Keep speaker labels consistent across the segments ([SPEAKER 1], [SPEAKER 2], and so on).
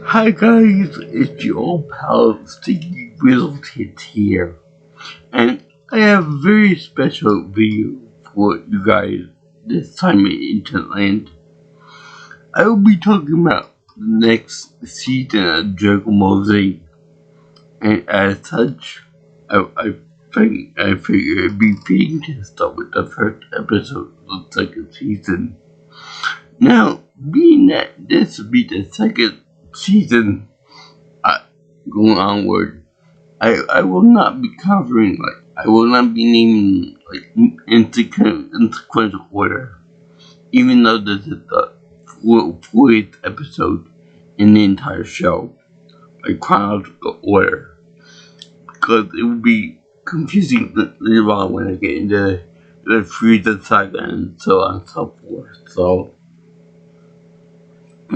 [SPEAKER 1] Hi guys, it's your old pal Sticky Grizzled Hits here, and I have a very special video for you guys this time in Interland. I will be talking about the next season of Dragon Ball Z, and as such, I figure it'd be fitting to start with the first episode of the second season. Now, being that this will be the second season going onward, I will not be covering, I will not be naming, in sequential order, even though this is the fourth episode in the entire show, chronological order, because it would be confusing later on when I get into the Frieza saga and so on and so forth, so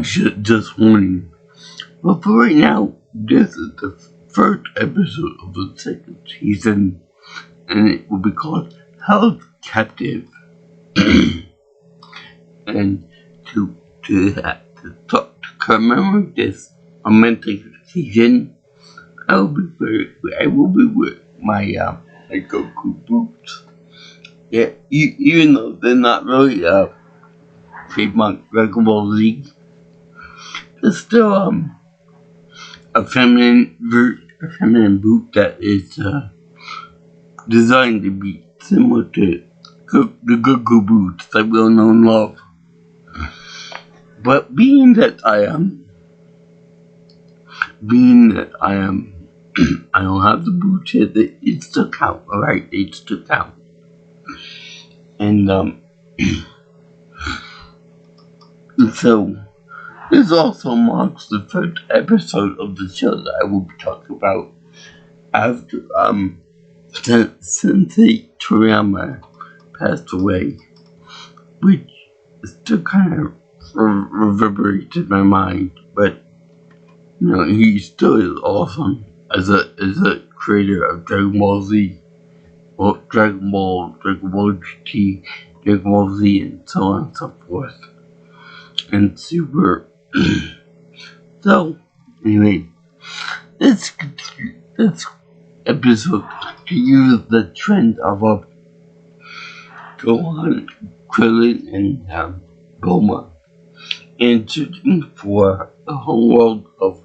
[SPEAKER 1] just warning. But for right now, this is the first episode of the second season, and it will be called Held Captive. And to commemorate this romantic occasion, I will be with my Goku boots. Yeah, even though they're not really trademark Dragon Ball Z, it's still a feminine boot that is designed to be similar to the Goku boots that we all know and love. But being that I don't have the boots here, it still count, alright? It still count. And so this also marks the first episode of the show that I will be talking about after Sensei Toriyama passed away, which still kind of reverberates in my mind. But he still is awesome as a creator of Dragon Ball Z, or Dragon Ball GT, Dragon Ball Z, and so on and so forth, and Super. So, anyway, this episode continues the trend of Gohan, Krillin, and Bulma, and searching for the whole world of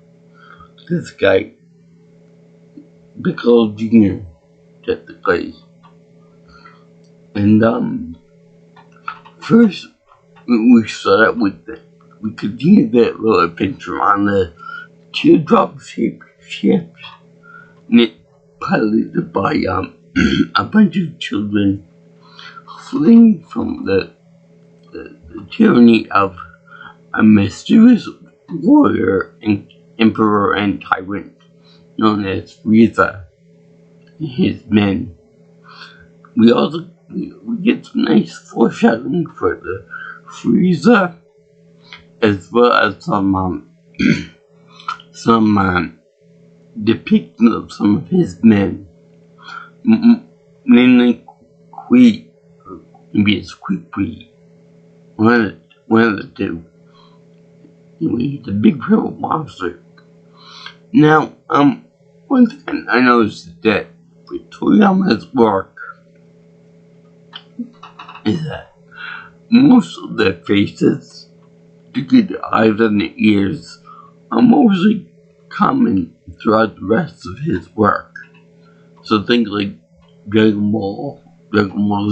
[SPEAKER 1] this guy, Piccolo Jr., technically. And first, we start out with we continue that little adventure on the teardrop-shaped ship, piloted by a bunch of children fleeing from the tyranny of a mysterious warrior and emperor and tyrant known as Frieza and his men. We also get some nice foreshadowing for the Frieza, as well as some depiction of some of his men, namely maybe it's Quick, one of the two. Anyway, the big purple monster. Now, one thing I noticed that with Toriyama's work is that most of their faces, particularly the eyes and the ears, are mostly common throughout the rest of his work. So things like Dragon Ball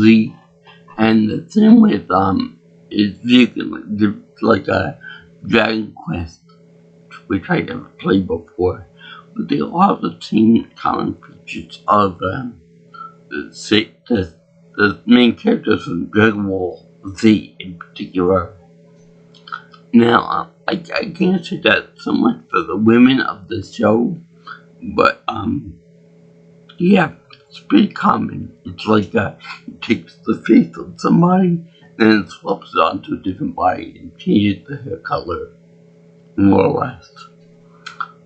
[SPEAKER 1] Z, and the same with his vehicle, like a Dragon Quest, which I never played before, but they all have the same common features of the main characters from Dragon Ball Z in particular. Now, I can't say that so much for the women of the show, but yeah, it's pretty common. It's like it takes the face of somebody, then it swaps it onto a different body and changes the hair color, more or less.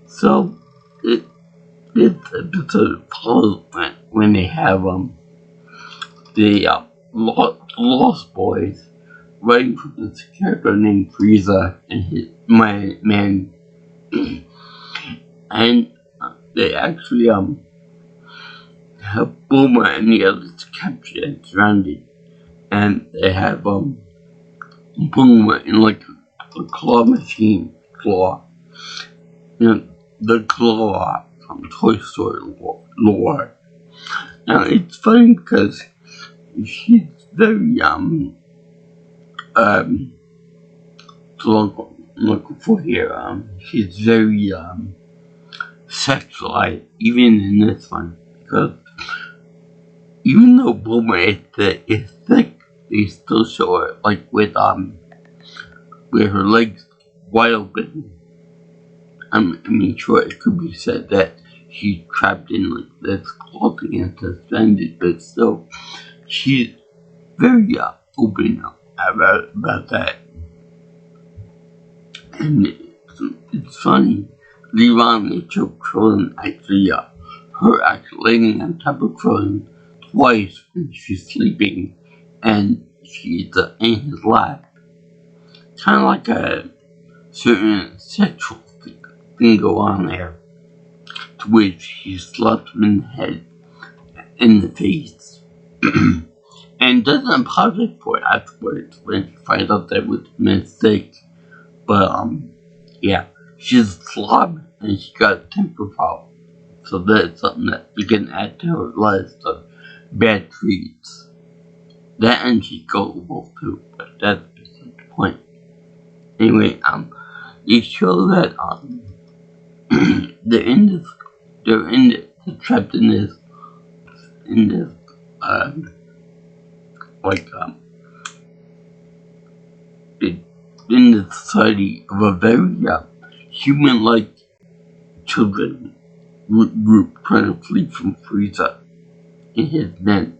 [SPEAKER 1] So, this episode follows when they have the Lost Boys writing for this character named Frieza and his men and they actually have Bulma and the others captured and surrounded, and they have Bulma in like a claw machine, the claw from Toy Story lore. Now it's funny because she's very looking for here, she's very sexualized even in this one, because even though Bulma is thick, they still show her like with her legs wide open. I mean, sure, it could be said that she's trapped in like this clothing and suspended, but still, she's very open about that. And it's funny, they showed Krillin actually, her actually laying on top of Krillin twice when she's sleeping, and she's in his lap. Kind of like a certain sexual thing go on there, to which he slapped him in the head, in the face, and doesn't apologize for it afterwards when she finds out that it was a mistake. But yeah, she's a slob and she got a temper problem, so that's something that you can add to her list of bad traits. That and she's gullible too, but that's beside the point. Anyway, they show that they're trapped in this in the society of a very human-like children group trying to flee from Frieza and his men.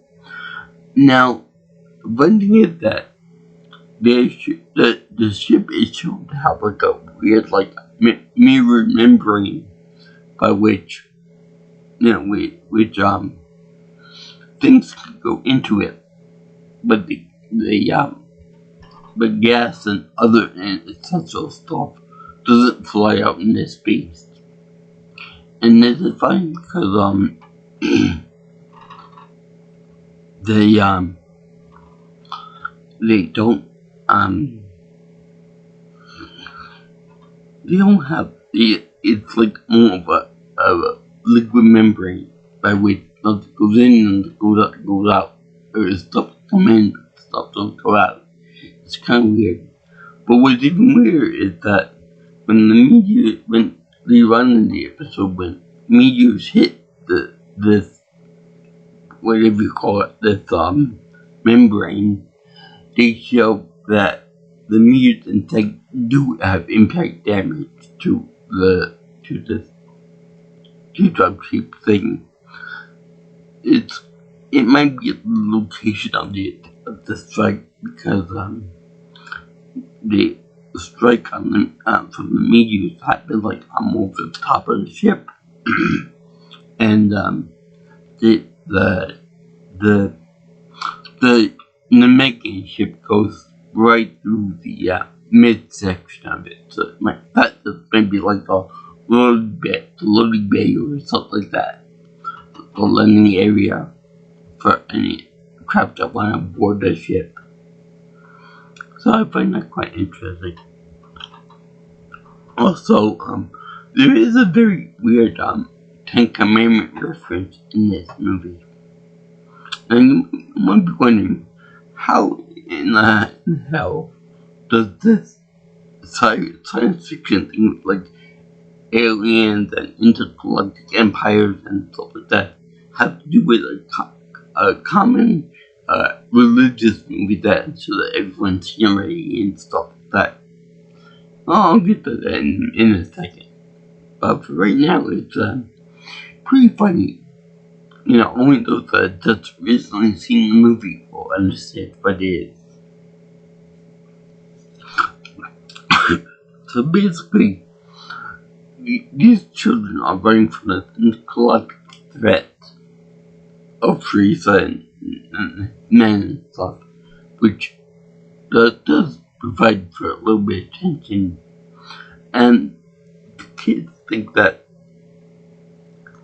[SPEAKER 1] Now, one thing is that the ship is shown to have like a weird mirror membrane by which things can go into it, but but gas and other essential stuff doesn't fly out into space. And this is fine because they don't have it's like more of a liquid membrane by which stuff goes in and goes out. There's stuff come in, stuff don't go out. It's kind of weird. But what's even weirder is that when they run in the episode, when meteors hit this whatever you call it, this membrane, they show that the meteors in fact do have impact damage to this teardrop shaped thing. It might be the location of the strike, because the strike on from the meteors happened like almost at the top of the ship, and the Namekian ship goes right through the midsection of it, so it might maybe like a loading bay or something like that, the landing area for any craft that went aboard the ship. So I find that quite interesting. Also, there is a very weird Ten Commandment reference in this movie. And you might be wondering, how in hell does this science fiction thing like aliens and intergalactic empires and stuff like that have to do with a common religious movie that so that everyone's ready and stuff like that? I'll get to that in a second. But for right now, it's pretty funny. Only those that just recently seen the movie will understand what it is. So basically, these children are running from the intergalactic threat of Frieza and men and stuff, which does provide for a little bit of tension. And the kids think that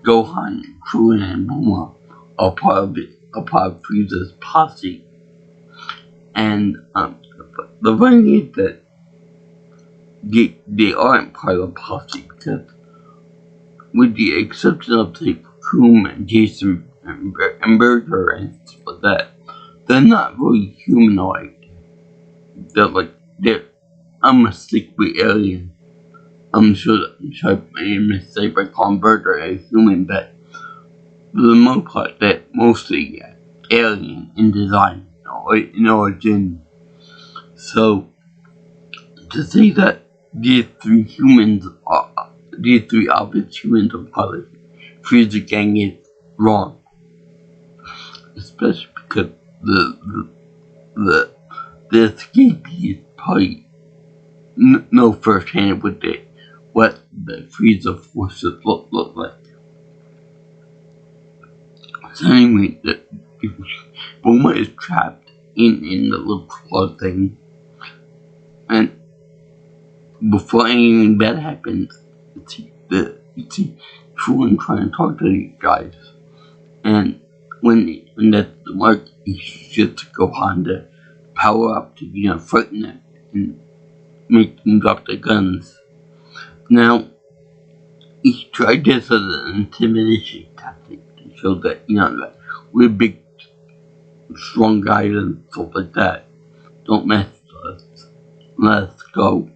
[SPEAKER 1] Gohan, Krillin, and Bulma are part of it, are part of Frieza's posse. And the thing is that they aren't part of the posse because, with the exception of say Coom and Jason and Burger and stuff like that, they're not really humanoid. They're unmistakably alien. I'm sure I made a mistake by calling Burger a human, but for the most part, they're mostly alien in design or in origin. So, to say that these three obvious humans are part of the Frieza gang is wrong. Especially because the escapee is probably no first hand with what the Frieza forces look like. So anyway, Bulma is trapped in the little claw thing, and before anything bad happens, you see Krillin trying to talk to these guys, and when that's the mark, he shoots Gohan to power up to frighten them and make them drop their guns. Now, he tried this as an intimidation tactic to show that that we're big, strong guys and stuff like that. Don't mess with us. Let us go.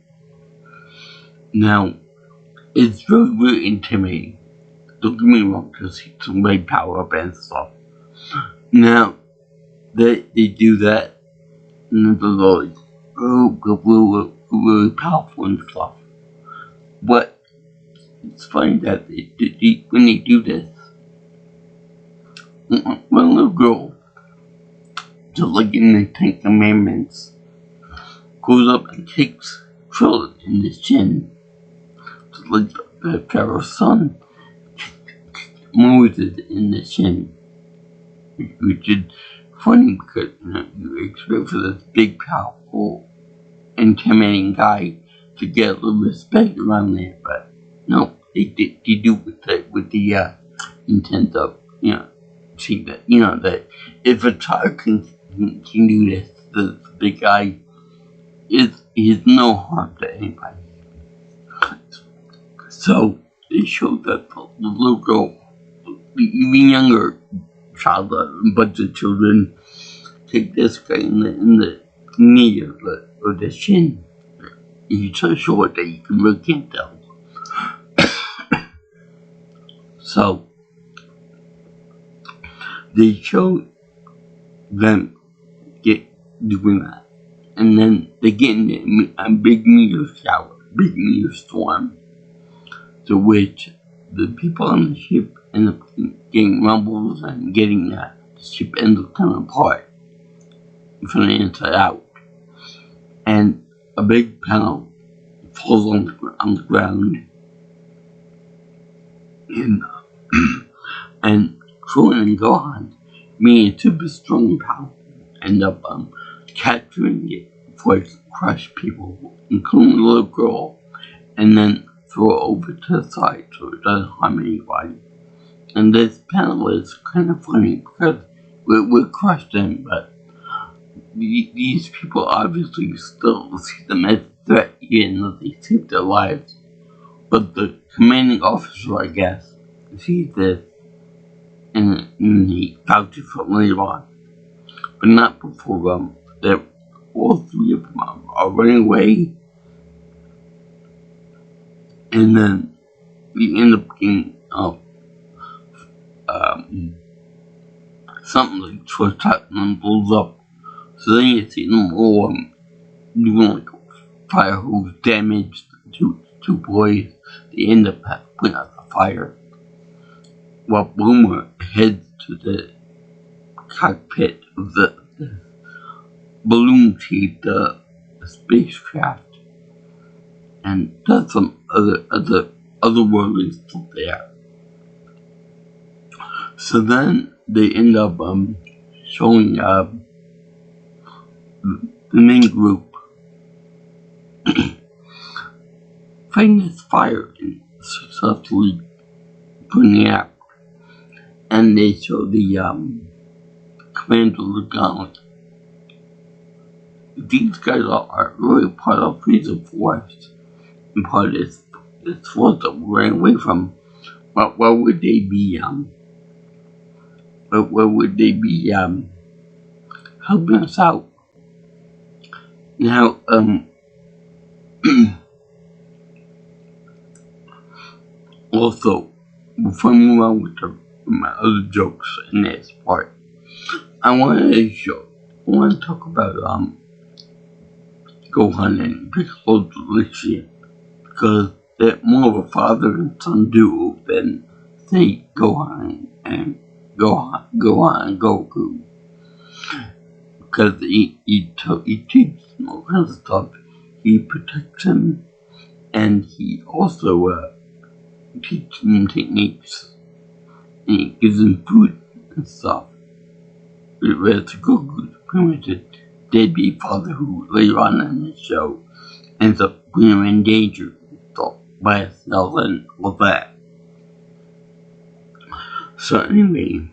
[SPEAKER 1] Now, it's very, very intimidating. Don't get me wrong, because he's some way power up and stuff. Now, they do that, and they're like, oh, we're really powerful and stuff. But it's funny that when they do this, when a little girl, just like in the Ten Commandments, goes up and kicks Krillin in the chin, just like the Pharaoh's son Moses in the chin, which is funny because you expect for this big, powerful, intimidating guy to get a little respect around there, but no, they do with the intent of see that that if a child can do this, the big guy is no harm to anybody. So they showed that the little girl, the even younger child, a bunch of children, take this guy in the knee or the shin. He's so short that you really can't tell. So they show them doing that, and then they get in a big meteor storm, to which the people on the ship end up getting rumbles and getting the ship ends up coming apart from the inside out, and a big panel falls on the ground, and Krillin and Gohan, being super strong and powerful, end up capturing it before it crush people, including the little girl, and then throw it over to the side so it doesn't harm anybody. And this panel is kind of funny because we crushed them, but these people obviously still see them as a threat, even though they saved their lives. But the commanding officer, I guess, sees this, and he vouches for later on, but not before them. That all three of them are running away, and then we end up getting something like Troy Tottenham blows up. So then you see them all doing like fire hose damage to two boys. They end up putting out the fire, while Boomer heads to the cockpit of the balloon-shaped spacecraft and does some otherworldly stuff there. So then they end up showing the main group fighting this fire and successfully putting it out. and they show the command of the gun. These guys are really part of Freezer Force and part of this force that we're running away from. What would they be helping us out? Now also, before I move on with my other jokes in this part, I want to talk about Gohan and Piccolo's relationship, because they're more of a father and son duo than, say, Gohan and Goku. Because he teaches him all kinds of stuff. He protects him, and he also teaches him techniques. And he gives him food and stuff. Whereas Goku's pretty much a deadbeat father who later on in the show ends up putting him in danger by himself and all that. So anyway,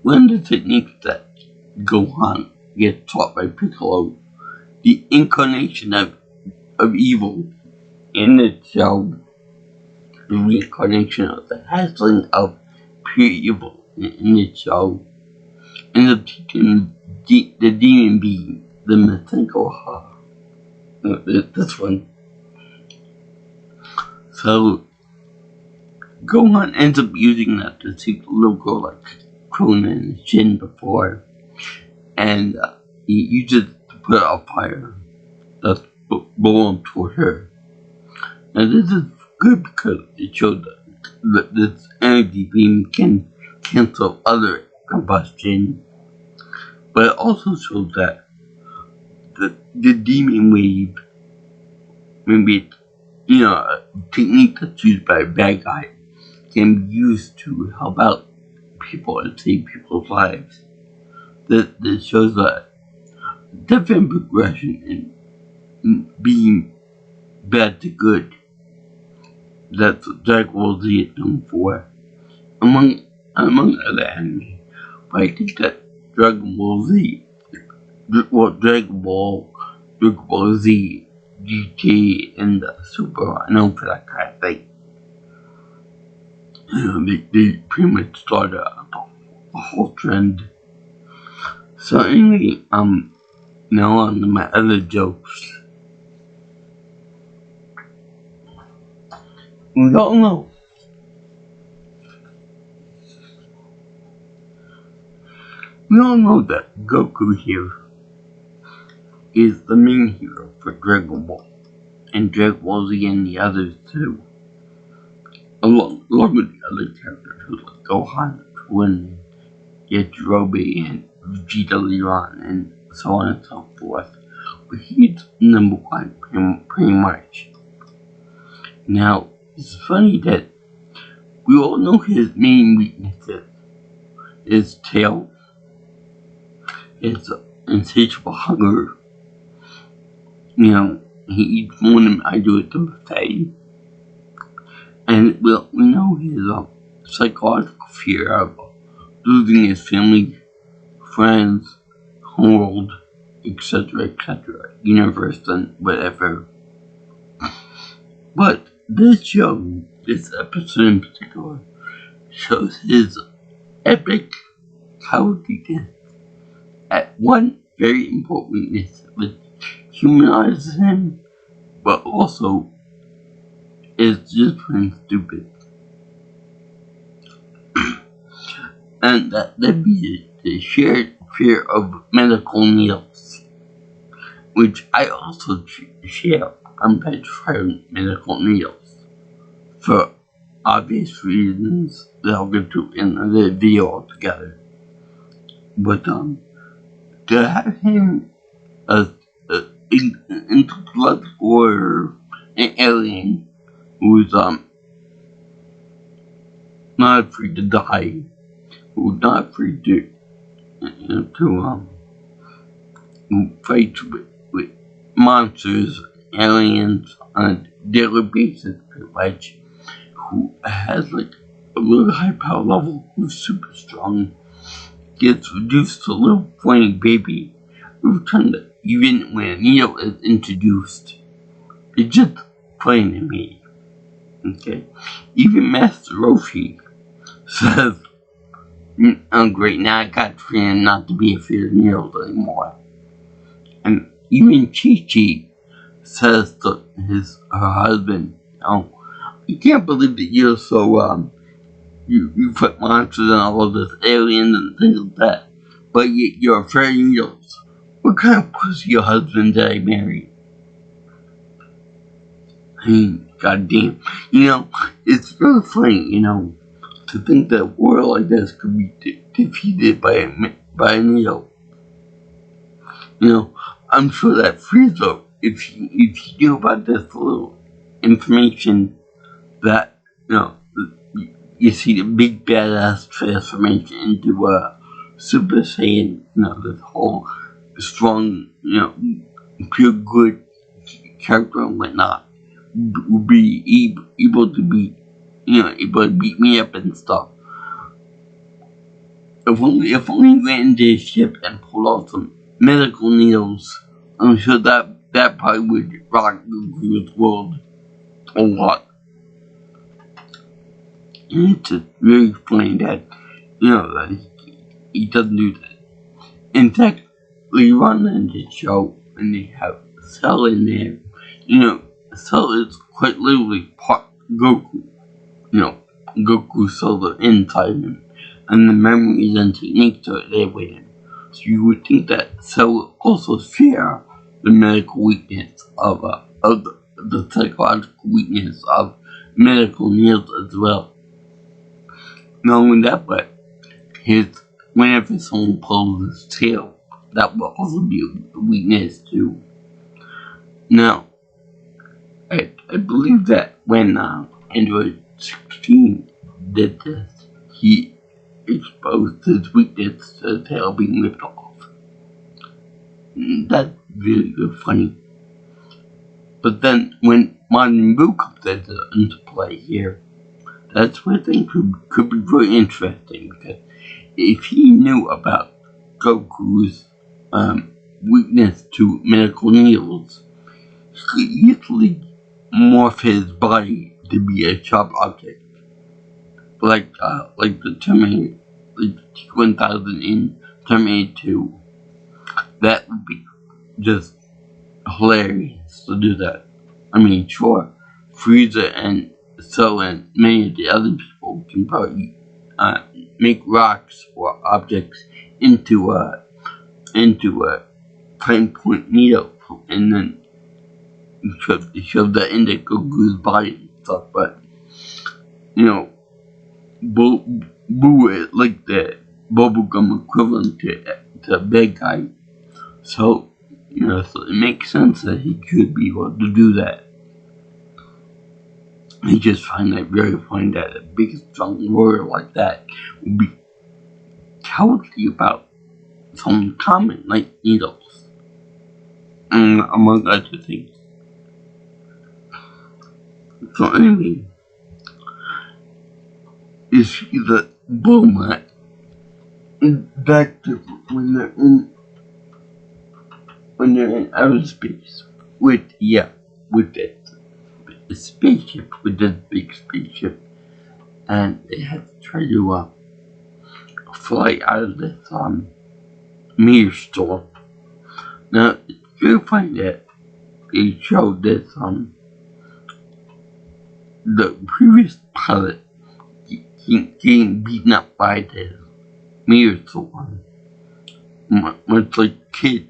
[SPEAKER 1] one of the techniques that Gohan gets taught by Piccolo, the incarnation of evil in the show, the reincarnation of the hatchling of pure evil in the show, ends up teaching the demon being, the Masenko this one. So Gohan ends up using that to see the little girl like Krona and Shin before, and he uses it to put out fire that's blown toward her. And this is good because it shows that this energy beam can cancel other combustion, but it also shows that the demon wave, maybe a technique that's used by a bad guy, can be used to help out people and save people's lives. This shows that different progression in being bad to good. That's what Dragon Ball Z is known for, among other anime. But I think that Dragon Ball Z, Dragon Ball Z, GT, and Super are known for that kind of thing. They pretty much started a whole trend. So anyway, now on to my other jokes. We all know that Goku here is the main hero for Dragon Ball, and Dragon Ball Z and the others too, along with the other characters like Gohan, Krillin, Yajirobe, and Vegeta later on, and so on and so forth. But he's number one, pretty much. Now, it's funny that we all know his main weaknesses. His tail, his insatiable hunger. He eats more than I do at the buffet. And we know his psychological fear of losing his family, friends, world, etc., universe, and whatever. But this episode in particular, shows his epic cowardliness at one very important weakness, which humanizes him, but also is just plain stupid. And that'd be the shared fear of medical needles, which I also share. I'm petrified of medical needles for obvious reasons that I'll get to in another video altogether. But to have him as an intergalactic warrior, an alien who's not afraid to die, who's not afraid to fight with monsters, aliens on a daily basis, pretty much, who has like a little high power level who's super strong gets reduced to a little whiny baby every time that even when a needle is introduced. It's just funny to me. Okay? Even Master Roshi says, oh great, now I got trained not to be afraid of needles anymore. And even Chi-Chi says to her husband, oh, I can't believe that you're so, you put monsters and all of this aliens and things like that, but yet you're afraid of needles. What kind of pussy husband did I marry? I mean, goddamn. It's really funny, to think that a world like this could be defeated by a needle. I'm sure that Frieza, if you knew about this little information, that, you see the big badass transformation into a Super Saiyan, this whole strong, pure good character and whatnot, would be able to beat me up and stuff. If only we went into his ship and pulled out some medical needles, I'm sure that probably would rock Goku's world a lot. And it's just really funny that, that he doesn't do that. In fact, later on in the show, when they have Cell in there, Cell is quite literally part Goku. Goku's Cell inside him, and the memories and techniques are there with him. So you would think that Cell would also share the medical weakness of the psychological weakness of medical needs as well. Not only that, but whenever someone pulls his tail, that will also be a weakness too. Now, I believe that when Android 16 did this, he exposed his weakness to the tail being ripped off. That's really funny. But then when Majin Buu comes into play here, that's where things could be very interesting, because if he knew about Goku's weakness to medical needles, he could easily morph his body to be a sharp object, like the Terminator, like T-1000 in Terminator 2. That would be just hilarious to do that. I mean, sure, Frieza and Cell and many of the other people can probably make rocks or objects into a fine point needle, and then shove that into Goku's body and stuff. But Boo is like the bubblegum equivalent to a big guy, so so it makes sense that he could be able to do that. I just find that very funny that a big strong warrior like that would be cowardly about something common like needles, among other things. So anyway, you see that Bulma back to when they're in outer space with the spaceship, with this big spaceship, and they had to try to fly out of this meteor storm. Now it's very funny that they showed this the previous pilot getting beaten up by this meteor storm, much like Kid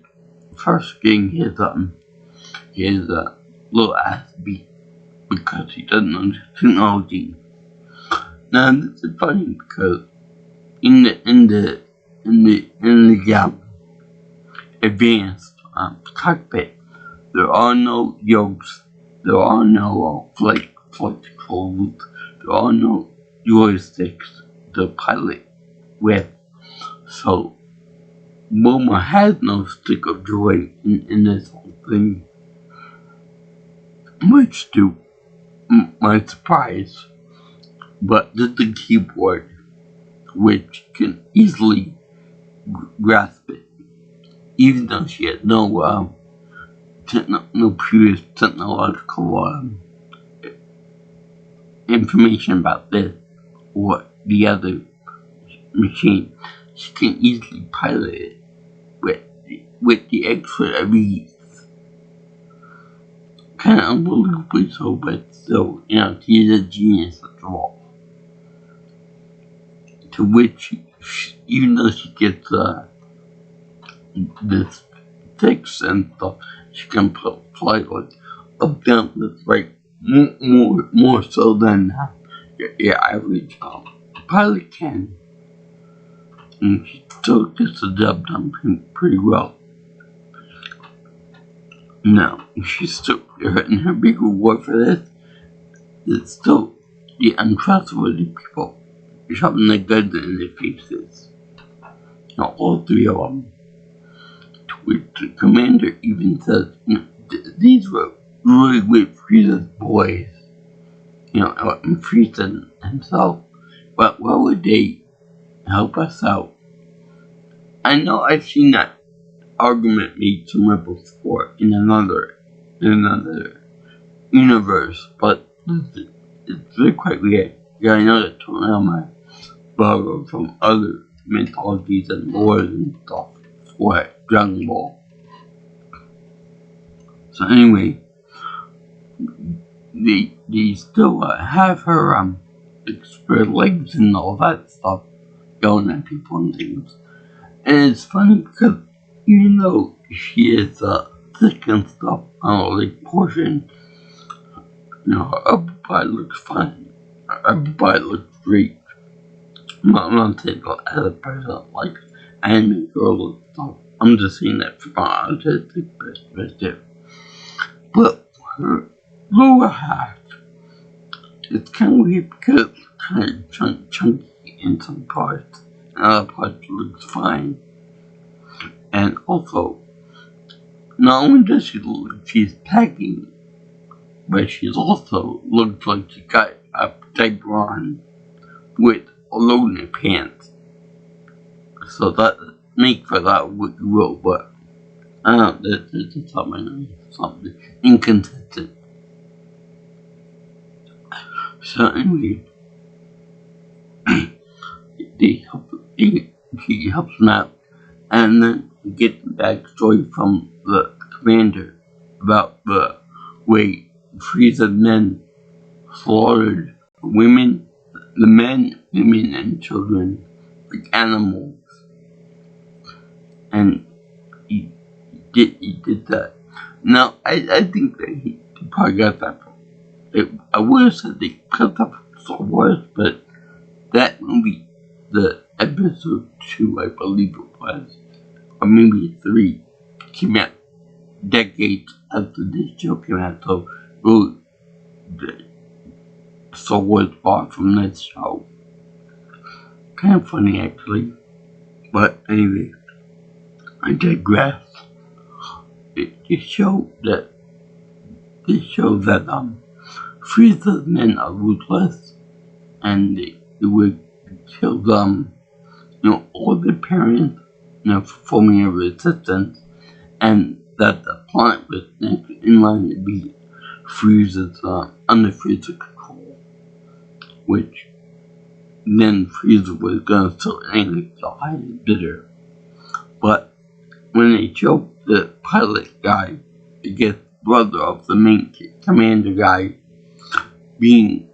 [SPEAKER 1] first getting his little ass beat because he doesn't know technology. Now this is funny because in the advanced cockpit, there are no yokes, there are no flight controls, there are no joysticks to pilot with. So Bulma has no stick of joy in this whole thing, much to my surprise. but just the keyboard, which can easily grasp it, even though she had no previous technological information about this or the other machine. She can easily pilot it with the extra ease. Kind of unbelievably so, but still, she's a genius after all. To which, even though she gets this fix and stuff, she can fly like up down this right more so than your average pilot can. And she still gets the job done pretty well. No, she's still getting her big reward for this. It's still the untrustworthy people shoving the guns in their faces. Now, all three of them. To which the commander even says, these were really great Frieza's boys. And Frieza himself. But why would they help us out? I know I've seen that argument made to Rebels before in another universe, but it's really quite weird. Yeah, I know that Toriyama borrowed from other mythologies and lore and stuff for Dragon Ball. So anyway, they still have her spread legs and all that stuff going at people and things. And it's funny because even though she is thick and stuff on a leg portion, her upper body looks fine. Her upper body looks great. I'm not saying as a person like anime girl and stuff. I'm just saying that from an artistic perspective. But her lower half, it's kind of weird because it's kind of chunky in some parts, and other parts looks fine. And also, not only does she look like she's packing, but she's also looks like she got a diaper on with a load in her pants. So that makes for that what you will, but I don't know, that's something inconsistent. So anyway, he helps him out, and then we get the backstory from the commander about the way Frieza's men slaughtered women, the men, women, and children like animals, and he did that. Now, I think that he probably got that from I would have said they cut that from Star Wars, but that movie, the episode 2, I believe it was, or maybe 3, came out decades after this show came out, so really, the Star Wars bought from this show. Kind of funny, actually. But anyway, I digress. It shows that Frieza's men are ruthless, and they would kill all their parents, for forming a resistance, and that the planet was next in line to be Frieza's under Frieza's control, which then Frieza was gonna still anyway to hide it bitter. But when they choked the pilot guy, it gets brother of the main commander guy being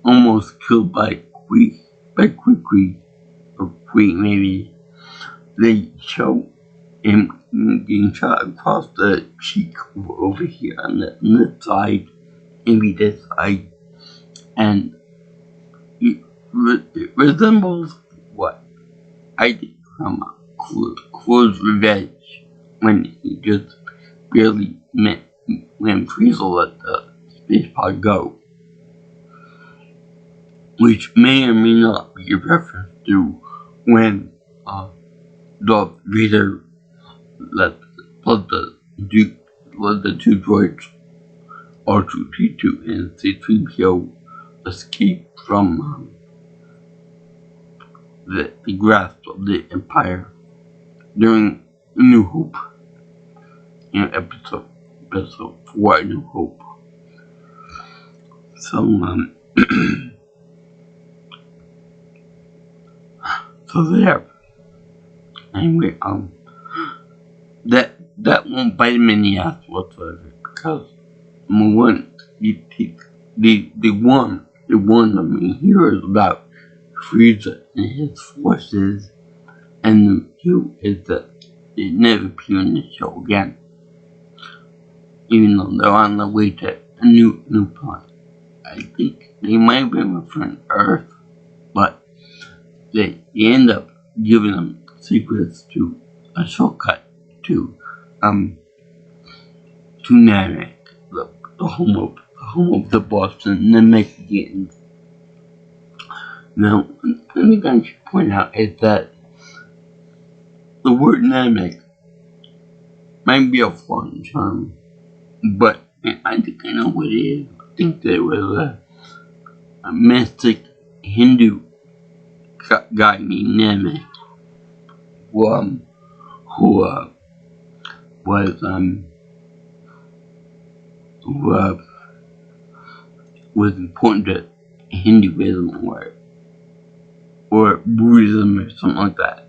[SPEAKER 1] almost killed by Quick, or Quick maybe, they show him getting shot across the cheek over here on this side, maybe this side, and it resembles what I think from Cruel's Revenge, when he just barely met when Frieza let the space pod go, which may or may not be a reference to when Darth Vader let the two droids, R2-D2 and C-3PO, escape from the grasp of the Empire during New Hope, episode 4, New Hope. So, so there. Anyway, that won't bite him in the ass whatsoever, because number one, they won the main heroes about Frieza and his forces, and the two is that they never appear in the show again, even though they're on their way to a new planet. I think they might have been referring to Earth, but they end up giving them secrets to a shortcut to Namek, the home of the Boston Namekians. Now, something I should point out is that the word Namek might be a foreign term, but I think I know what it is. I think there was a mystic Hindu guy named Namek who was important to Hinduism or Buddhism or something like that.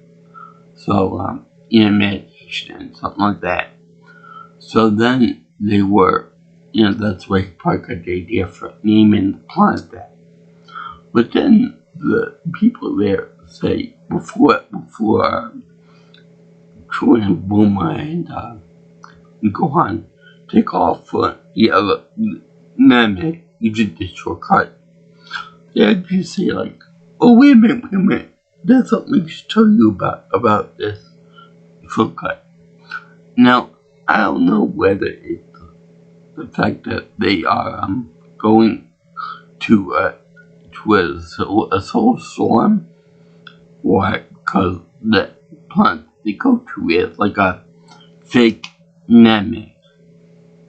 [SPEAKER 1] So, meditation, something like that. So then they were, that's why he probably got the idea for naming the planet that. But then the people there say, before Troy and Bulma and Gohan take off for Namek using the shortcut, they actually say like, oh wait a minute, there's something we should tell you about this shortcut. Now, I don't know whether it's the fact that they are going to a solar storm, or because the planet they go to is like a fake Namek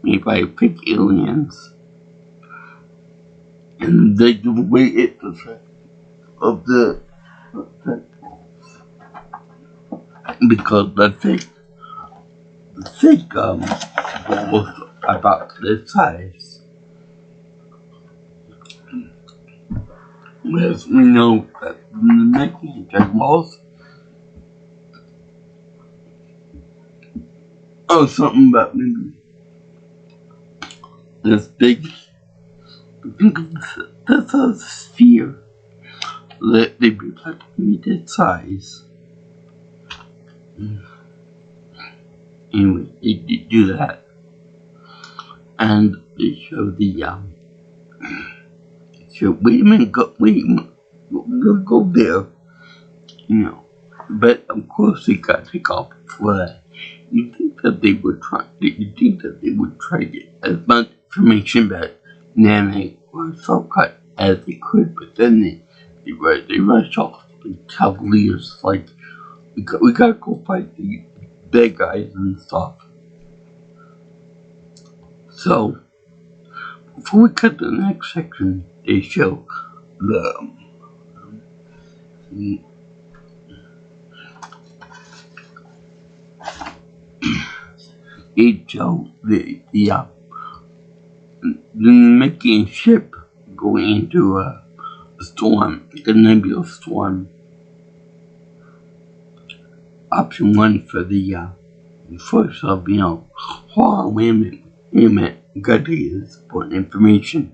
[SPEAKER 1] made by fake aliens, and they give away it of the because the fake was about this size. Whereas we know that the Namekian Dragon Balls something about maybe this big, I think that's a sphere that they be practically that size. Anyway, they do that, and they show wait a minute, go there, but of course they got to take off before that. You think that they would try to get as much information about Namek or shortcut as they could, but then they rush off like cavaliers, like we gotta go fight the bad guys and stuff. So before we cut to the next section, they show the Namekian ship going into a storm, like a nebulous storm. Option 1 for the first of, hold on, wait a minute, gotta get this important information.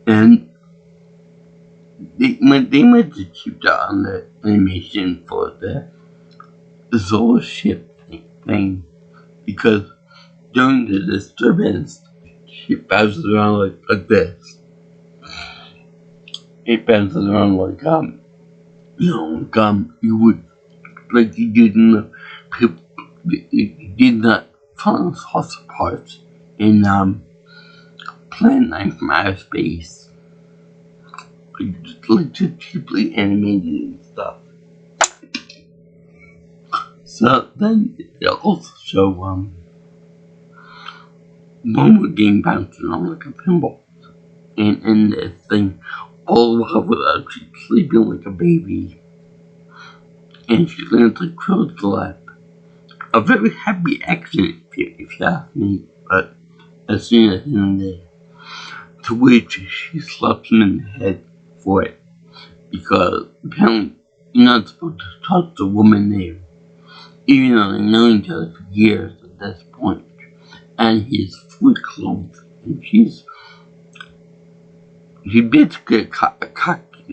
[SPEAKER 1] And they must have kept on the animation for the solar ship thing, because during the disturbance, it bounces around like this. It bounces around like you would, like you did in the people, you did not find fossil parts in Planet 9 from outer space. Like just cheaply animated and stuff. So then they also show one more game bouncing around like a pinball. and in this thing, all while without sleeping like a baby. And she lands like close to lap. A very happy accident, if you ask me, but as soon as in there, to which she slaps him in the head for it, because apparently you're not supposed to touch the woman there, even though they know each other for years at this point, and he's fully clothed, and she basically a cock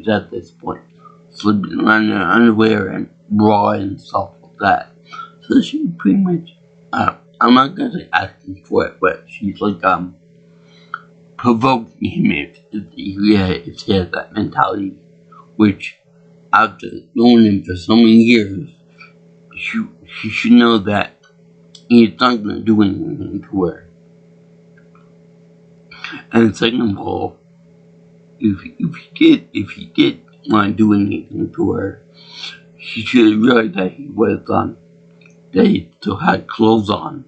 [SPEAKER 1] at this point, slipping around in her underwear and bra and stuff like that. So she pretty much, I'm not gonna say asking for it, but she's like, provoking him if he has that mentality, which after knowing him for so many years, she should know that he's not gonna do anything to her. And second of all, if he did want to do anything to her, she should have realized that that he still had clothes on.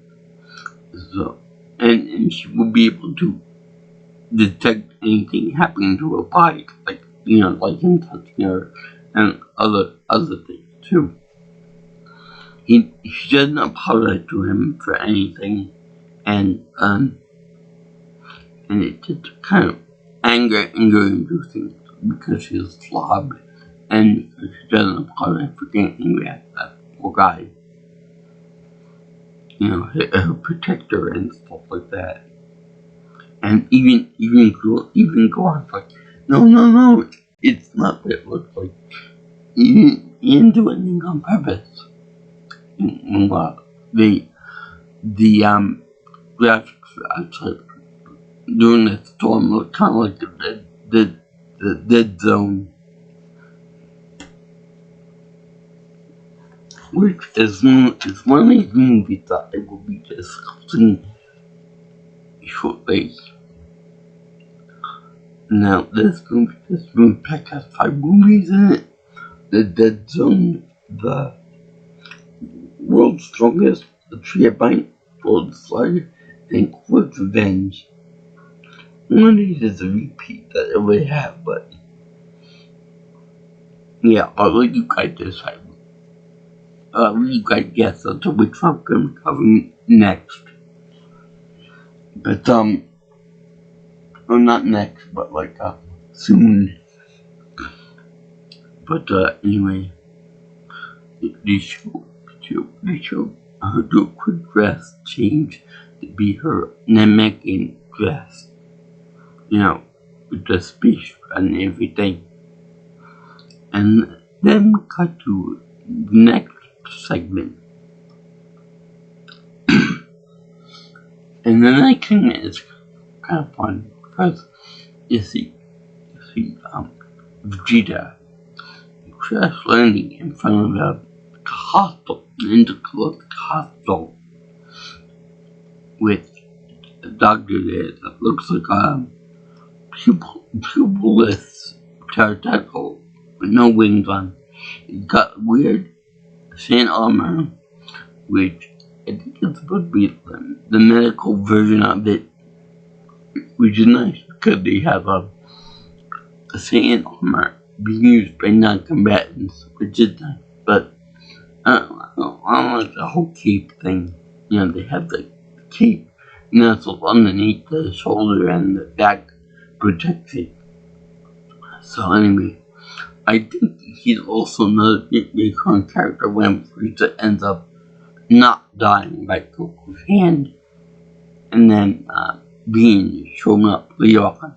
[SPEAKER 1] So, and she would be able to detect anything happening to her body, like him touching her and other things too. She doesn't apologize to him for anything, and it's just kind of anger inducing because she's a slob, and she doesn't apologize for getting angry at that poor guy. Her protector and stuff like that. And even go on like, no, it's not what it looks like. You didn't do anything on purpose. And the graphics outside during the storm look kind of like the dead zone, which is one of these movies that I will be discussing shortly. Now, this movie pack has 5 movies in it. The Dead Zone, The World's Strongest, The Tree of Bite, Gold Slide, and Quick Revenge. One of these is a repeat that I would have, but yeah, I'll let you guys decide. You guys guess until which one I'm going to cover next. But, well, not next, but soon. But, anyway, they show do a quick dress change to be her Namekian dress. With the speech and everything. And then we cut to the next segment. And the next segment is kind of fun because you see, Vegeta crash landing in front of the hospital, the interclosed hospital, with a doctor there that looks like a pupilless pterodactyl with no wings on. He's got weird sand armor, which I think it's supposed to be the medical version of it, which is nice because they have a sand armor being used by non-combatants, which is nice. But I don't like the whole cape thing. They have the cape nestled underneath the shoulder and the back protected. So anyway, I think he's also another recurring character when Frieza ends up not dying by Goku's hand, and then being shown up later on,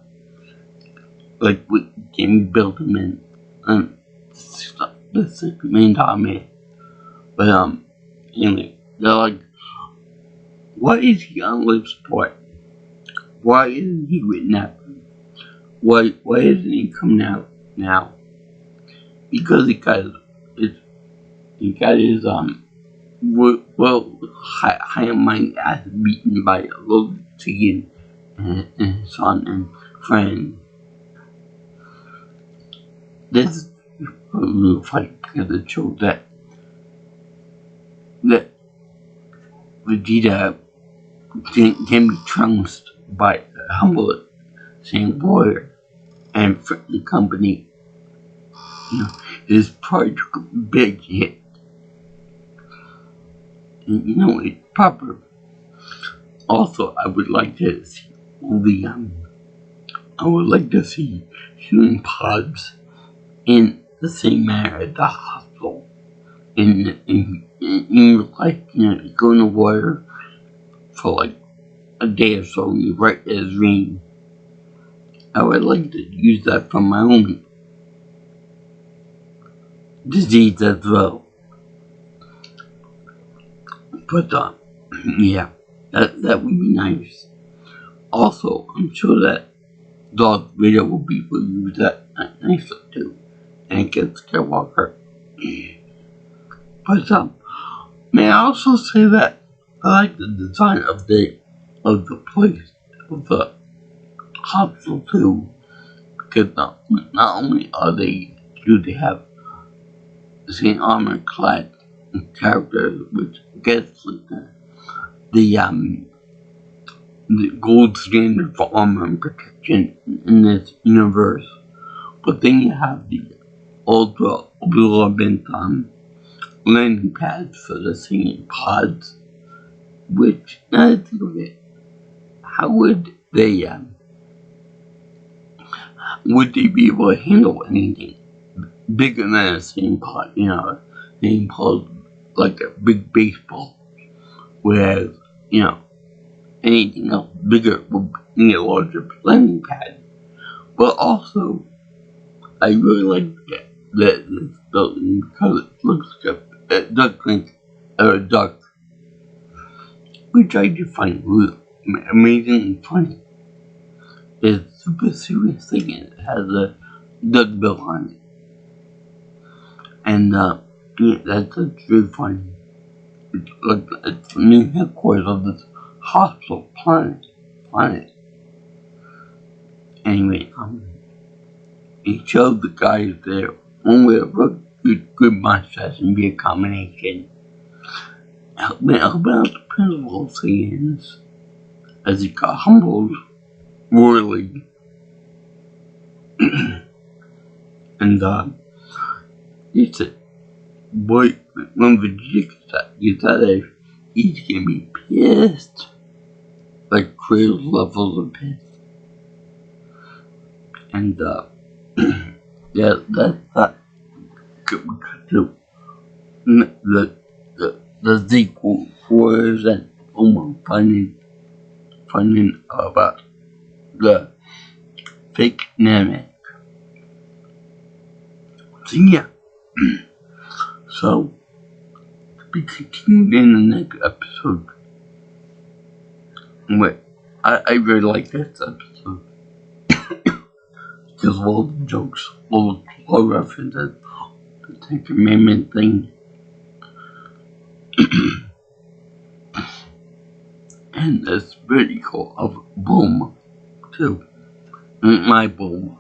[SPEAKER 1] like can we build him in the main time. But anyway, they're like, why is he on life support? Why isn't he kidnapping? Why isn't he coming out now? Because he got his high mind ass beaten by a little chicken and his son and friend. This is a real fight because it shows that Vegeta can be trounced by humble Sam Boyer and Friendly Company, is probably a big hit. And, it's proper. Also, I would like to see I would like to see human pods in the same manner as the hospital. In like, you go in the water for like a day or so and you write as rain. I would like to use that for my own disease as well. But yeah, that would be nice. Also, I'm sure that Dog Vader will be able to use that nicely too, and get Skywalker. But may I also say that I like the design of the place of the hospital too, because not only do they have the same armor clad characters, which gets like the gold standard for armor and protection in this universe, but then you have the ultra relevant landing pads for the singing pods, which, now that I think of it, how would they be able to handle anything bigger than a singing pod? Singing pod like a big baseball, whereas, anything else bigger would need a larger landing pad. But also, I really like this building because it looks like a duck, which I do find really amazingly funny. It's a super serious thing and it has a duck bill on it. And that's really funny. It's the new headquarters of this hospital planet. Anyway, it showed the guys there. One way of a good mustache and be a combination. Helping out the principal scenes as he got humbled royally. And he said, boy, when Vegeta gets out there, he's gonna be pissed. Like crazy levels of pissed. And yeah, that could to the sequel was that finding about the fake Namek. So yeah. So we continued in the next episode. But I really like this episode. Because of all the jokes, all the plot references, the Ten Commandment thing. And this vertical of Bulma, too. My Bulma.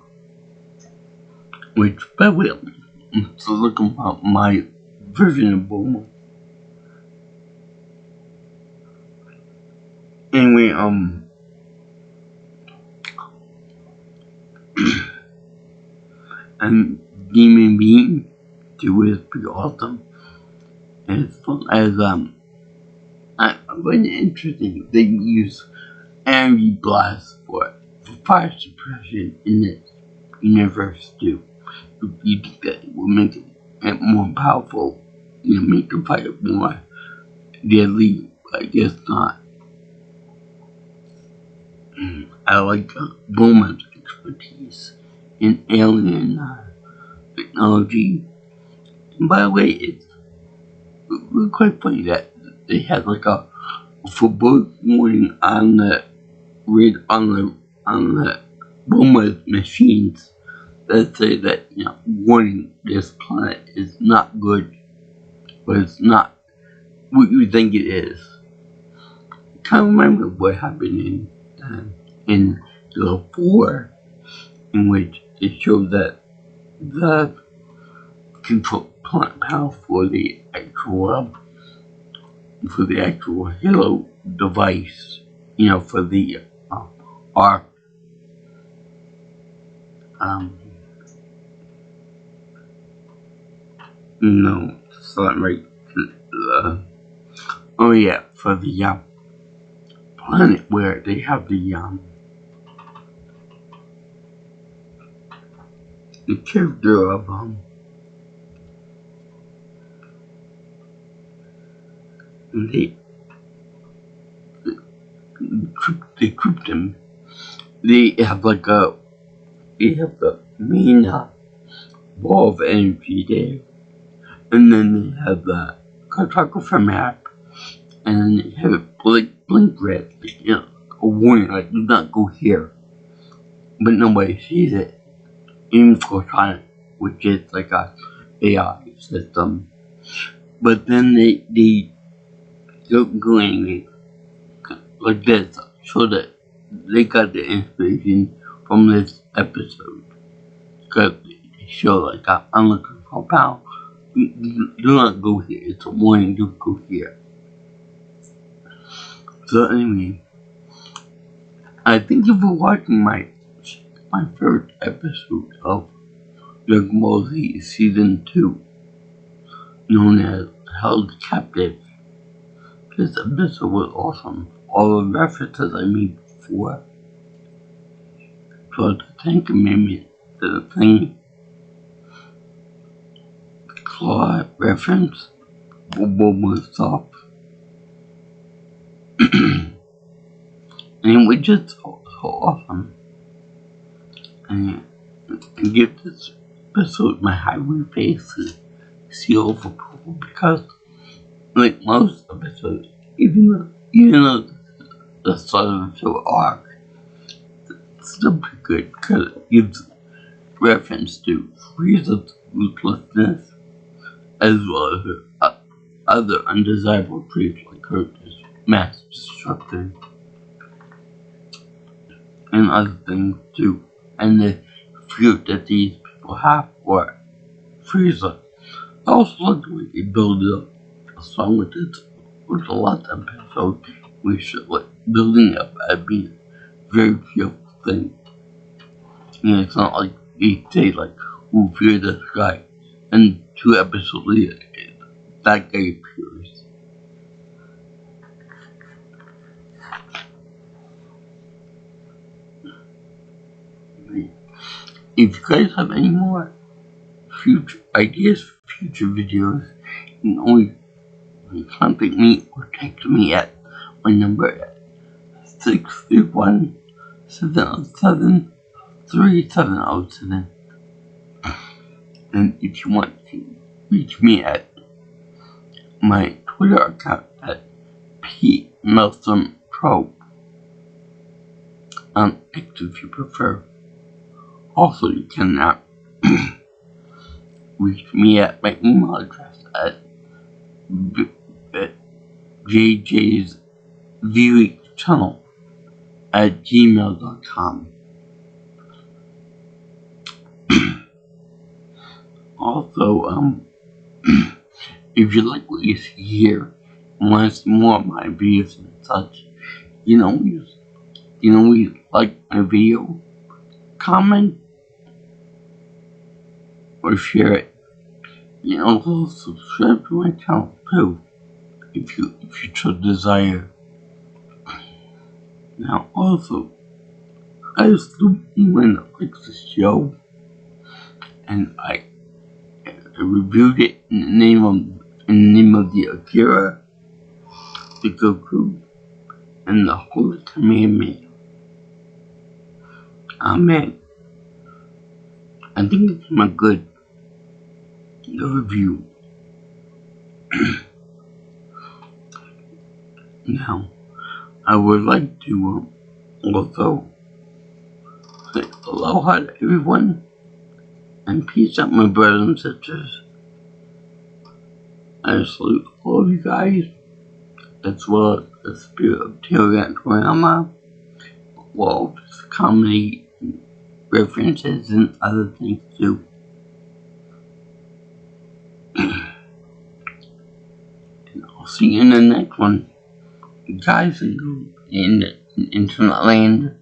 [SPEAKER 1] Which, by the way, I'm still looking for my version of Bulma. Anyway, and Demon Bean, too, is pretty awesome. And as fun as, I find it interesting they use energy blast for fire suppression in this universe too. You think that it will make it more powerful, make the fire more deadly, but I guess not. I like Bulma's expertise in alien technology. And by the way, it's really quite funny that they had like a foreboding warning on the Bulma's machines that say that warning, this planet is not good, but it's not what you think it is. I can't remember what happened in the 4, in which it showed that the control power for the actual Halo device, for the ARC no, it's not right. Oh yeah, for the planet where they have the character of they crypt him. They have like they have the main ball of energy there, and then they have the cartographer map, and then they have it blink red, like, you know, a warning, like, do not go here. But nobody sees it, even Cortana, which is like a AI system. But then they don't go anyway, like this, so that they got the inspiration from this episode. Because they show like, I'm looking for power. Do not go here. It's a warning. Don't go here. So anyway, I thank you for watching my first episode of Dragon Ball Z Season 2, known as Held Captive. This episode was awesome. All the references I made before, for the Ten Commandments, the thing, claw reference, Bobo stuff, and it was just so awesome. And I give this episode my highway face seal of approval, because like most episodes, even though the start of the show arc, it's still pretty good because it gives reference to Frieza's ruthlessness, as well as other undesirable traits like her mass destruction and other things too, and the fear that these people have for Frieza. I also like the way they build up a song with a lot of episodes, which like building up as being a very beautiful thing. You know, it's not like they say like, who fear this guy, and 2 episodes later, that guy appears. If you guys have any more future ideas for future videos, you can always contact me or text me at my number at 631-707-3707. And if you want to reach me at my Twitter account at PMelsompro, X if you prefer. Also, you can reach me at my email address at jjsviewingchannel@gmail.com. Also, if you like what you see here and want to see more of my videos and such, you know, like my video, comment or share it. You know, also subscribe to my channel too, if you so desire. Now, also, I was anyone that likes the show, and I reviewed it in the name of the Akira, the Goku, and the Holy Commandment. Amen. I think it's my good review. Now, I would like to also say aloha to everyone, and peace out, my brothers and sisters. I salute all of you guys, as well as the spirit of Teruya Toriyama, well, comedy references and other things too. And I'll see you in the next one. Guys, in internet land.